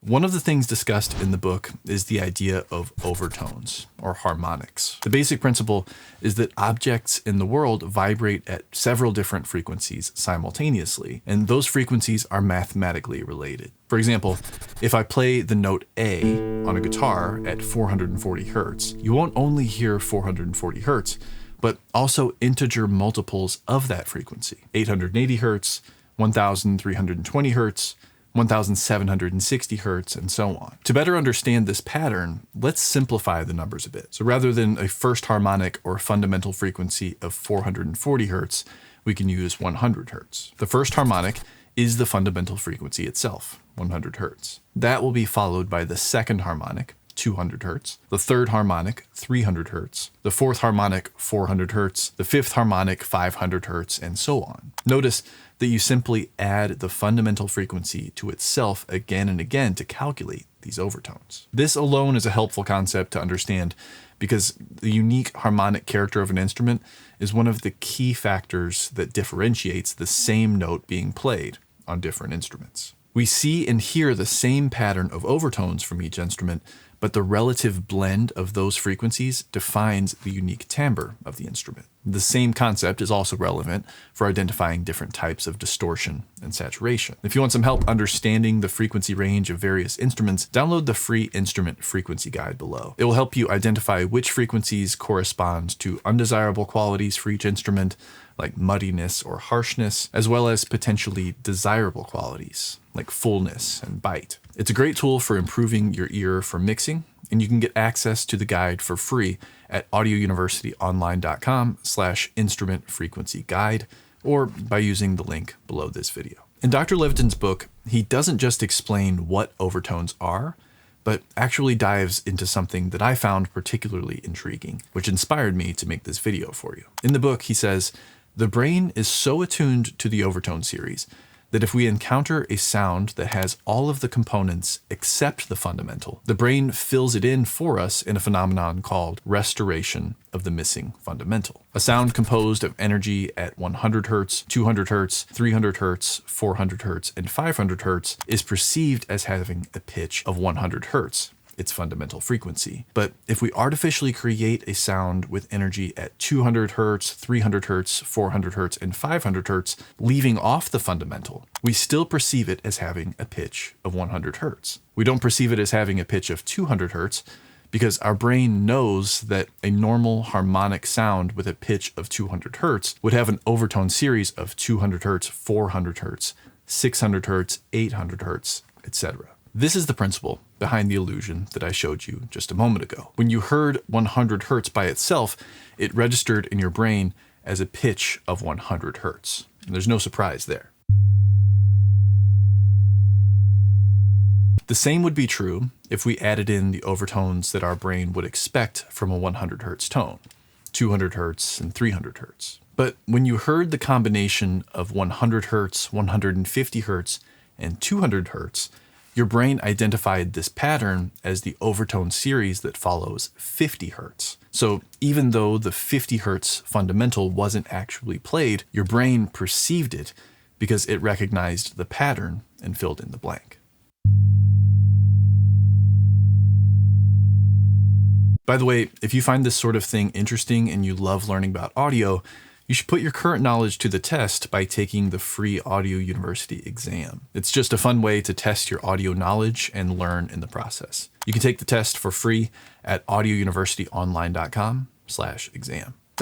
One of the things discussed in the book is the idea of overtones, or harmonics. The basic principle is that objects in the world vibrate at several different frequencies simultaneously, and those frequencies are mathematically related. For example, if I play the note A on a guitar at 440 hertz, you won't only hear 440 hertz, but also integer multiples of that frequency: 880 hertz, 1320 hertz, 1760 hertz, and so on. To better understand this pattern, let's simplify the numbers a bit. So rather than a first harmonic or fundamental frequency of 440 hertz, we can use 100 hertz. The first harmonic is the fundamental frequency itself, 100 hertz. That will be followed by the second harmonic, 200 hertz, the third harmonic, 300 hertz, the fourth harmonic, 400 hertz, the fifth harmonic, 500 hertz, and so on. Notice that you simply add the fundamental frequency to itself again and again to calculate these overtones. This alone is a helpful concept to understand because the unique harmonic character of an instrument is one of the key factors that differentiates the same note being played on different instruments. We see and hear the same pattern of overtones from each instrument, but the relative blend of those frequencies defines the unique timbre of the instrument. The same concept is also relevant for identifying different types of distortion and saturation. If you want some help understanding the frequency range of various instruments, download the free instrument frequency guide below. It will help you identify which frequencies correspond to undesirable qualities for each instrument, like muddiness or harshness, as well as potentially desirable qualities, like fullness and bite. It's a great tool for improving your ear for mixing, and you can get access to the guide for free at audiouniversityonline.com/instrument frequency guide, or by using the link below this video. In Dr. Leviton's book, he doesn't just explain what overtones are, but actually dives into something that I found particularly intriguing, which inspired me to make this video for you. In the book, he says, the brain is so attuned to the overtone series that if we encounter a sound that has all of the components except the fundamental, the brain fills it in for us in a phenomenon called restoration of the missing fundamental. A sound composed of energy at 100 hertz, 200 hertz, 300 hertz, 400 hertz, and 500 hertz is perceived as having a pitch of 100 hertz, its fundamental frequency. But if we artificially create a sound with energy at 200 hertz, 300 hertz, 400 hertz, and 500 hertz, leaving off the fundamental, we still perceive it as having a pitch of 100 hertz. We don't perceive it as having a pitch of 200 hertz because our brain knows that a normal harmonic sound with a pitch of 200 hertz would have an overtone series of 200 hertz, 400 hertz, 600 hertz, 800 hertz, etc. This is the principle behind the illusion that I showed you just a moment ago. When you heard 100 hertz by itself, it registered in your brain as a pitch of 100 hertz. And there's no surprise there. The same would be true if we added in the overtones that our brain would expect from a 100 hertz tone, 200 hertz, and 300 hertz. But when you heard the combination of 100 hertz, 150 hertz, and 200 hertz, your brain identified this pattern as the overtone series that follows 50 hertz. So even though the 50 hertz fundamental wasn't actually played, your brain perceived it because it recognized the pattern and filled in the blank. By the way, if you find this sort of thing interesting and you love learning about audio, you should put your current knowledge to the test by taking the free Audio University exam. It's just a fun way to test your audio knowledge and learn in the process. You can take the test for free at audiouniversityonline.com/exam.